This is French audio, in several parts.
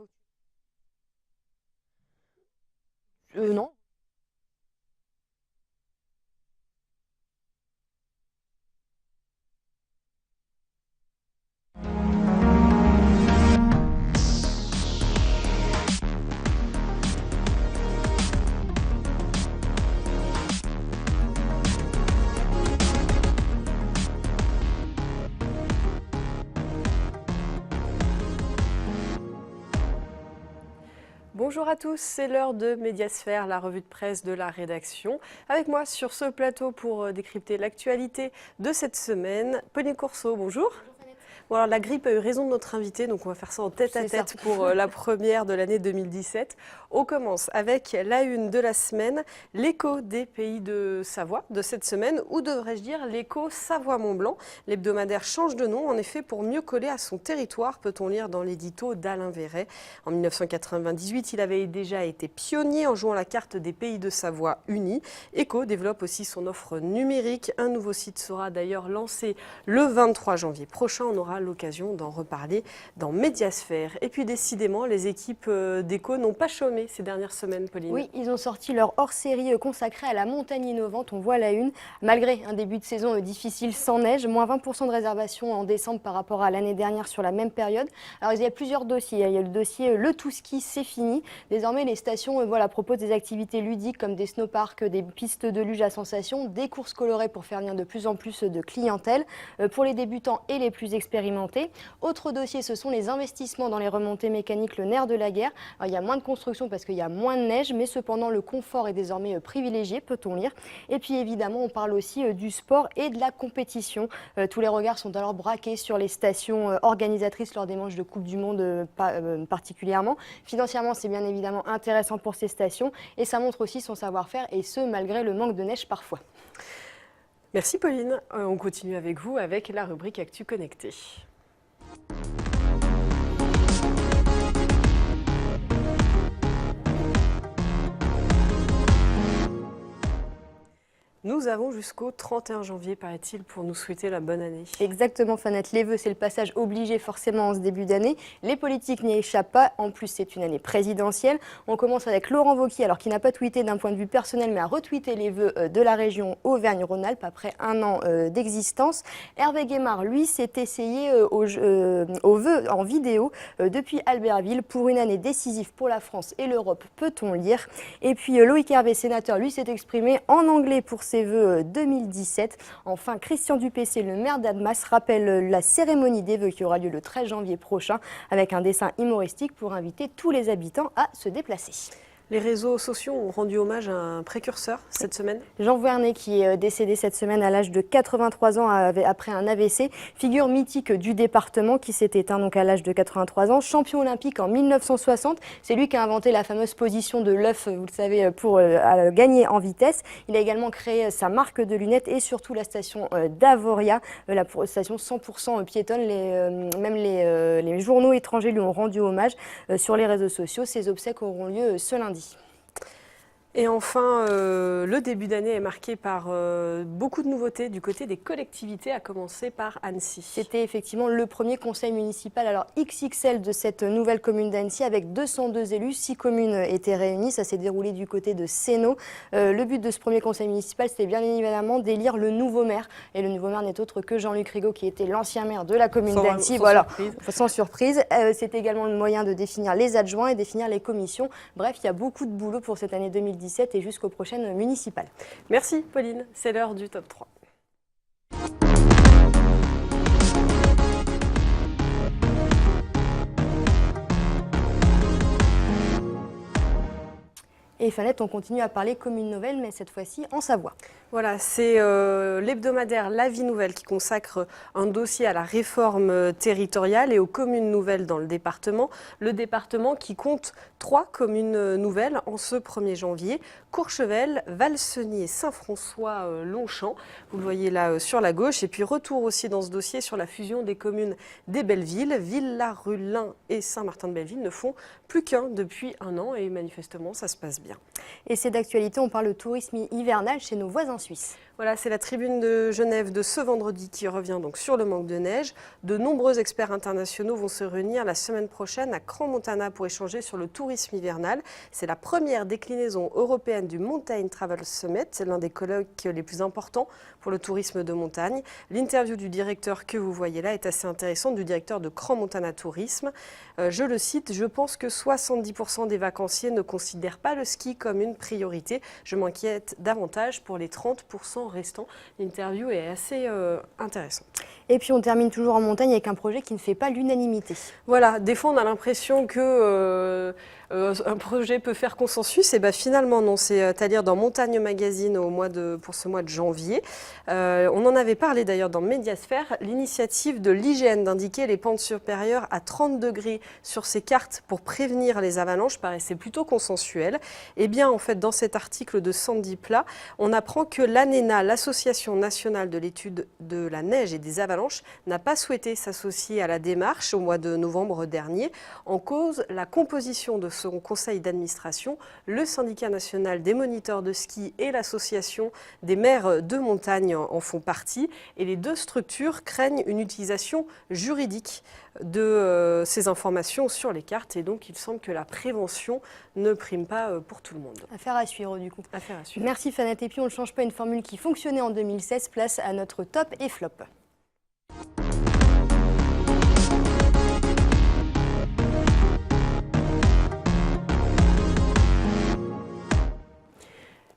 faut non. Bonjour à tous, c'est l'heure de Médiasphère, la revue de presse de la rédaction. Avec moi sur ce plateau pour décrypter l'actualité de cette semaine, Pauline Courceau, bonjour. Bon, alors la grippe a eu raison de notre invité, donc on va faire ça en tête-à-tête pour la première de l'année 2017. On commence avec la une de la semaine, l'écho des pays de Savoie de cette semaine, ou devrais-je dire l'écho Savoie-Mont-Blanc. L'hebdomadaire change de nom, en effet, pour mieux coller à son territoire, peut-on lire dans l'édito d'Alain Verret. En 1998, il avait déjà été pionnier en jouant la carte des pays de Savoie unis. Écho développe aussi son offre numérique. Un nouveau site sera d'ailleurs lancé le 23 janvier prochain. On aura l'occasion d'en reparler dans Médiasphère. Et puis décidément, les équipes d'Écho n'ont pas chômé ces dernières semaines, Pauline. Oui, ils ont sorti leur hors-série consacrée à la montagne innovante, on voit la une. Malgré un début de saison difficile sans neige, moins 20% de réservations en décembre par rapport à l'année dernière sur la même période. Alors il y a plusieurs dossiers, il y a le dossier Le Tout-Ski, c'est fini. Désormais les stations proposent des activités ludiques comme des snowparks, des pistes de luge à sensations, des courses colorées pour faire venir de plus en plus de clientèle pour les débutants et les plus expérimentés. Autre dossier, ce sont les investissements dans les remontées mécaniques, le nerf de la guerre. Alors, il y a moins de construction parce qu'il y a moins de neige, mais cependant le confort est désormais privilégié, peut-on lire. Et puis évidemment, on parle aussi du sport et de la compétition. Tous les regards sont alors braqués sur les stations organisatrices lors des manches de Coupe du Monde particulièrement. Financièrement, c'est bien évidemment intéressant pour ces stations et ça montre aussi son savoir-faire, et ce, malgré le manque de neige parfois. Merci Pauline. On continue avec vous avec la rubrique Actu Connecté. Nous avons jusqu'au 31 janvier, paraît-il, pour nous souhaiter la bonne année. Exactement, Fanette. Les vœux, c'est le passage obligé forcément en ce début d'année. Les politiques n'y échappent pas. En plus, c'est une année présidentielle. On commence avec Laurent Wauquiez, alors qui n'a pas tweeté d'un point de vue personnel, mais a retweeté les vœux de la région Auvergne-Rhône-Alpes après un an d'existence. Hervé Guémard, lui, s'est essayé aux vœux en vidéo depuis Albertville pour une année décisive pour la France et l'Europe, peut-on lire. Et puis Loïc Hervé, sénateur, lui, s'est exprimé en anglais pour ses vœux 2017. Enfin, Christian Dupessé, le maire d'Annemasse, rappelle la cérémonie des vœux qui aura lieu le 13 janvier prochain avec un dessin humoristique pour inviter tous les habitants à se déplacer. Les réseaux sociaux ont rendu hommage à un précurseur cette semaine. Jean Vernay, qui est décédé cette semaine à l'âge de 83 ans après un AVC, figure mythique du département qui s'est éteint donc à l'âge de 83 ans. Champion olympique en 1960, c'est lui qui a inventé la fameuse position de l'œuf, vous le savez, pour gagner en vitesse. Il a également créé sa marque de lunettes et surtout la station d'Avoria, la station 100% piétonne. Même les journaux étrangers lui ont rendu hommage sur les réseaux sociaux. Ces obsèques auront lieu ce lundi. Et enfin, le début d'année est marqué par beaucoup de nouveautés du côté des collectivités, à commencer par Annecy. C'était effectivement le premier conseil municipal, alors XXL, de cette nouvelle commune d'Annecy avec 202 élus. 6 communes étaient réunies, ça s'est déroulé du côté de Sénaux. Le but de ce premier conseil municipal, c'était bien évidemment d'élire le nouveau maire. Et le nouveau maire n'est autre que Jean-Luc Rigaud, qui était l'ancien maire de la commune d'Annecy. Voilà, sans surprise. C'est également le moyen de définir les adjoints et définir les commissions. Bref, il y a beaucoup de boulot pour cette année 2017 et jusqu'aux prochaines municipales. Merci Pauline, c'est l'heure du top 3. Et Fanette, on continue à parler commune nouvelle, mais cette fois-ci en Savoie. Voilà, c'est l'hebdomadaire La Vie Nouvelle qui consacre un dossier à la réforme territoriale et aux communes nouvelles dans le département. Le département qui compte 3 communes nouvelles en ce 1er janvier. Courchevel, Valseny et Saint-François-Longchamp. Vous le voyez là sur la gauche. Et puis retour aussi dans ce dossier sur la fusion des communes des Bellevilles. Villarullin et Saint-Martin-de-Belleville ne font plus qu'un depuis un an et manifestement ça se passe bien. Et c'est d'actualité, on parle de tourisme hivernal chez nos voisins suisses. Voilà, c'est la tribune de Genève de ce vendredi qui revient donc sur le manque de neige. De nombreux experts internationaux vont se réunir la semaine prochaine à Crans-Montana pour échanger sur le tourisme hivernal. C'est la première déclinaison européenne du Mountain Travel Summit, c'est l'un des colloques les plus importants pour le tourisme de montagne. L'interview du directeur que vous voyez là est assez intéressante, du directeur de Crans-Montana Tourisme. Je le cite, « Je pense que 70% des vacanciers ne considèrent pas le ski comme une priorité. Je m'inquiète davantage pour les 30% restants. » L'interview est assez intéressante. Et puis on termine toujours en montagne avec un projet qui ne fait pas l'unanimité. Voilà, des fois on a l'impression que un projet peut faire consensus, et bien finalement non, c'est à lire dans Montagne Magazine pour ce mois de janvier. On en avait parlé d'ailleurs dans Médiasphère, l'initiative de l'IGN d'indiquer les pentes supérieures à 30 degrés sur ces cartes pour prévenir les avalanches paraissait plutôt consensuel. Et bien en fait dans cet article de Sandy Plat, on apprend que l'ANENA, l'Association nationale de l'étude de la neige et des avalanches, n'a pas souhaité s'associer à la démarche au mois de novembre dernier. En cause, la composition de son conseil d'administration, le syndicat national des moniteurs de ski et l'association des maires de montagne en font partie. Et les deux structures craignent une utilisation juridique de ces informations sur les cartes. Et donc, il semble que la prévention ne prime pas pour tout le monde. Affaire à suivre du coup. Affaire à suivre. Merci Fanette. Et puis on ne change pas une formule qui fonctionnait en 2016. Place à notre top et flop.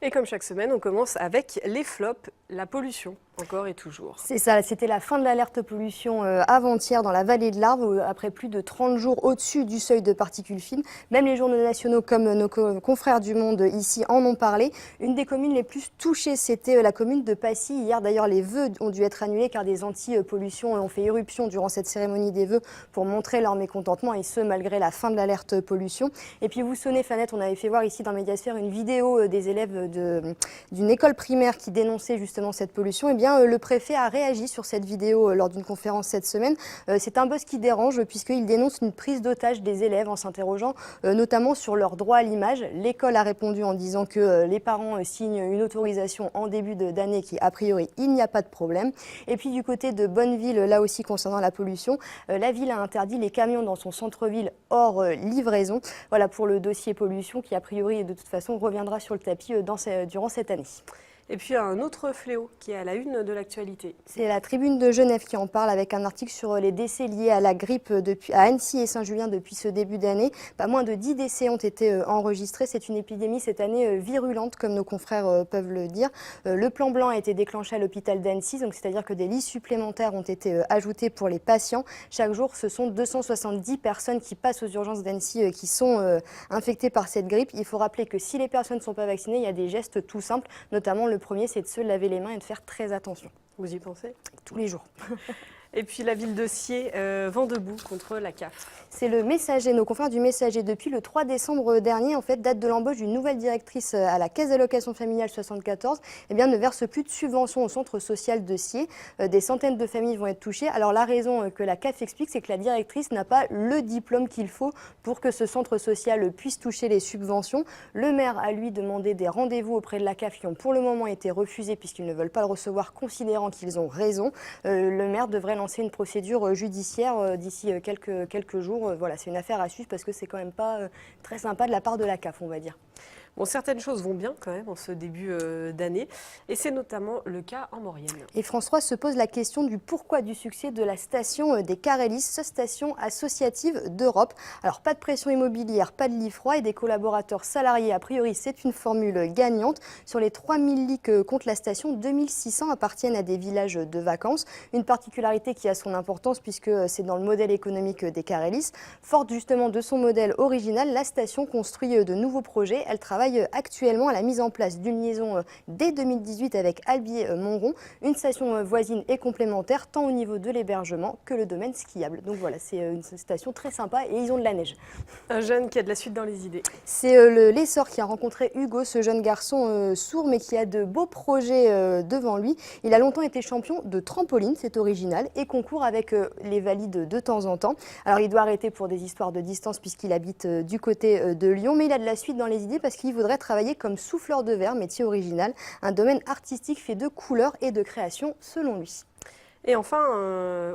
Et comme chaque semaine, on commence avec les flops, la pollution, encore et toujours. C'est ça, c'était la fin de l'alerte pollution avant-hier dans la vallée de l'Arve, après plus de 30 jours au-dessus du seuil de particules fines. Même les journaux nationaux comme nos confrères du Monde ici en ont parlé. Une des communes les plus touchées, c'était la commune de Passy. Hier d'ailleurs, les vœux ont dû être annulés car des anti-pollution ont fait éruption durant cette cérémonie des vœux pour montrer leur mécontentement, et ce malgré la fin de l'alerte pollution. Et puis vous sonnez, Fanette, on avait fait voir ici dans Médiasphère une vidéo des élèves d'une école primaire qui dénonçait justement cette pollution. Eh bien, le préfet a réagi sur cette vidéo lors d'une conférence cette semaine. C'est un buzz qui dérange puisqu'il dénonce une prise d'otage des élèves en s'interrogeant notamment sur leur droit à l'image. L'école a répondu en disant que les parents signent une autorisation en début d'année qui, a priori, il n'y a pas de problème. Et puis du côté de Bonneville, là aussi concernant la pollution, la ville a interdit les camions dans son centre-ville hors livraison. Voilà pour le dossier pollution qui, a priori, de toute façon, reviendra sur le tapis durant cette année. Et puis un autre fléau qui est à la une de l'actualité. C'est la Tribune de Genève qui en parle avec un article sur les décès liés à la grippe à Annecy et Saint-Julien depuis ce début d'année. Pas moins de 10 décès ont été enregistrés. C'est une épidémie cette année virulente, comme nos confrères peuvent le dire. Le plan blanc a été déclenché à l'hôpital d'Annecy, donc c'est-à-dire que des lits supplémentaires ont été ajoutés pour les patients. Chaque jour, ce sont 270 personnes qui passent aux urgences d'Annecy qui sont infectées par cette grippe. Il faut rappeler que si les personnes ne sont pas vaccinées, il y a des gestes tout simples, notamment le premier, c'est de se laver les mains et de faire très attention. Vous y pensez? Tous les jours. Et puis la ville de Sciez vent debout contre la CAF. C'est le Messager, nos confrères du Messager. Depuis le 3 décembre dernier, en fait, date de l'embauche d'une nouvelle directrice à la Caisse d'allocation familiale 74, eh bien, ne verse plus de subventions au centre social de Sciez. Des centaines de familles vont être touchées. Alors la raison que la CAF explique, c'est que la directrice n'a pas le diplôme qu'il faut pour que ce centre social puisse toucher les subventions. Le maire a lui demandé des rendez-vous auprès de la CAF qui ont pour le moment été refusés puisqu'ils ne veulent pas le recevoir, considérant qu'ils ont raison. Le maire devrait lancer une procédure judiciaire d'ici quelques jours. Voilà, c'est une affaire à suivre parce que c'est quand même pas très sympa de la part de la CAF, on va dire. Bon, certaines choses vont bien quand même en ce début d'année, et c'est notamment le cas en Maurienne. Et France 3 se pose la question du pourquoi du succès de la station des Carélis, station associative d'Europe. Alors pas de pression immobilière, pas de lit froid et des collaborateurs salariés. A priori, c'est une formule gagnante. Sur les 3000 lits que compte la station, 2600 appartiennent à des villages de vacances. Une particularité qui a son importance puisque c'est dans le modèle économique des Carélis. Forte justement de son modèle original, la station construit de nouveaux projets. Elle travaille actuellement à la mise en place d'une liaison dès 2018 avec Albier-Montrond, une station voisine et complémentaire tant au niveau de l'hébergement que le domaine skiable. Donc voilà, c'est une station très sympa et ils ont de la neige. Un jeune qui a de la suite dans les idées. C'est l'Essor qui a rencontré Hugo, ce jeune garçon sourd mais qui a de beaux projets devant lui. Il a longtemps été champion de trampoline, c'est original, et concourt avec les valides de temps en temps. Alors il doit arrêter pour des histoires de distance puisqu'il habite du côté de Lyon, mais il a de la suite dans les idées parce qu'il voudrait travailler comme souffleur de verre, métier original, un domaine artistique fait de couleurs et de création selon lui. Et enfin,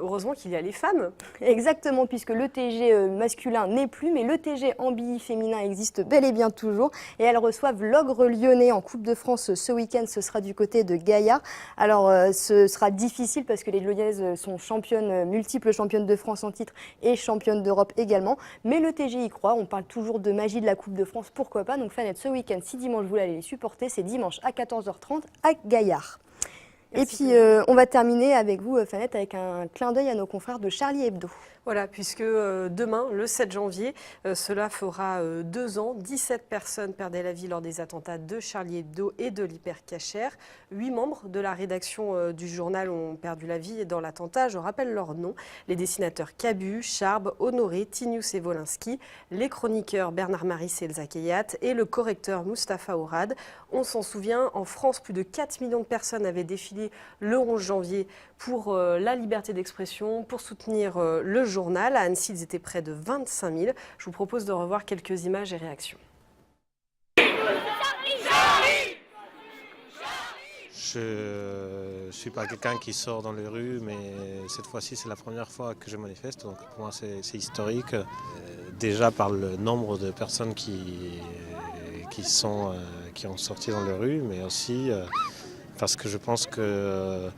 heureusement qu'il y a les femmes. Exactement, puisque le TG masculin n'est plus, mais le TG ambi féminin existe bel et bien toujours. Et elles reçoivent l'Ogre lyonnais en Coupe de France ce week-end. Ce sera du côté de Gaillard. Alors, ce sera difficile parce que les Lyonnaises sont championnes, multiples championnes de France en titre et championnes d'Europe également. Mais le TG y croit. On parle toujours de magie de la Coupe de France, pourquoi pas. Donc, Fanette, ce week-end, si dimanche vous voulez aller les supporter, c'est dimanche à 14h30 à Gaillard. Merci. Et puis, on va terminer avec vous, Fanette, avec un clin d'œil à nos confrères de Charlie Hebdo. Voilà, puisque demain, le 7 janvier, cela fera 2 ans. 17 personnes perdaient la vie lors des attentats de Charlie Hebdo et de l'Hypercacher. 8 membres de la rédaction du journal ont perdu la vie dans l'attentat. Je rappelle leurs noms. Les dessinateurs Cabu, Charb, Honoré, Tinius et Wolinski, les chroniqueurs Bernard Maris et Elsa Keyat et le correcteur Mustapha Ourad. On s'en souvient, en France, plus de 4 millions de personnes avaient défilé le 11 janvier pour la liberté d'expression, pour soutenir le journal. À Annecy, ils étaient près de 25 000. Je vous propose de revoir quelques images et réactions. Je ne suis pas quelqu'un qui sort dans les rues, mais cette fois-ci, c'est la première fois que je manifeste. Donc pour moi, c'est historique. Déjà par le nombre de personnes qui ont sorti dans les rues, mais aussi parce que je pense que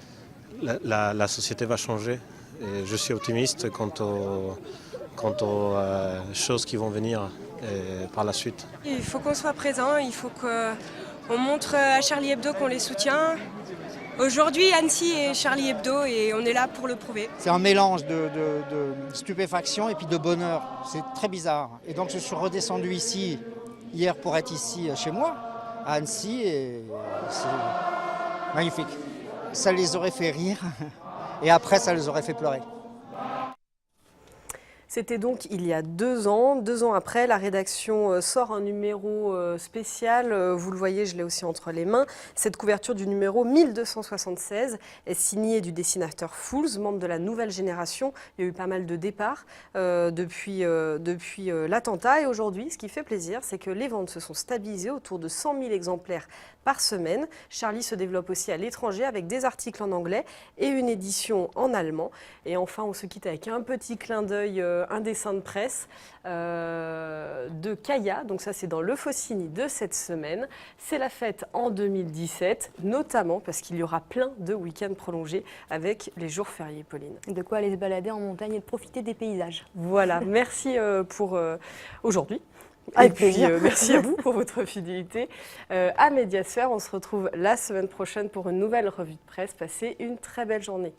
la société va changer. Et je suis optimiste quant aux choses qui vont venir par la suite. Il faut qu'on soit présent, il faut qu'on montre à Charlie Hebdo qu'on les soutient. Aujourd'hui, Annecy est Charlie Hebdo et on est là pour le prouver. C'est un mélange de stupéfaction et puis de bonheur. C'est très bizarre. Et donc je suis redescendu ici hier pour être ici chez moi, à Annecy, et c'est magnifique. Ça les aurait fait rire et après ça les aurait fait pleurer. C'était donc il y a 2 ans. 2 ans après, la rédaction sort un numéro spécial. Vous le voyez, je l'ai aussi entre les mains. Cette couverture du numéro 1276 est signée du dessinateur Fools, membre de la nouvelle génération. Il y a eu pas mal de départs depuis l'attentat. Et aujourd'hui, ce qui fait plaisir, c'est que les ventes se sont stabilisées autour de 100 000 exemplaires par semaine. Charlie se développe aussi à l'étranger avec des articles en anglais et une édition en allemand. Et enfin, on se quitte avec un petit clin d'œil, un dessin de presse de Kaya. Donc ça, c'est dans le Faucigny de cette semaine. C'est la fête en 2017, notamment parce qu'il y aura plein de week-ends prolongés avec les jours fériés, Pauline. De quoi aller se balader en montagne et de profiter des paysages. Voilà, merci pour aujourd'hui. Avec et puis, plaisir. Merci à vous pour votre fidélité à Médiasphère. On se retrouve la semaine prochaine pour une nouvelle revue de presse. Passez une très belle journée.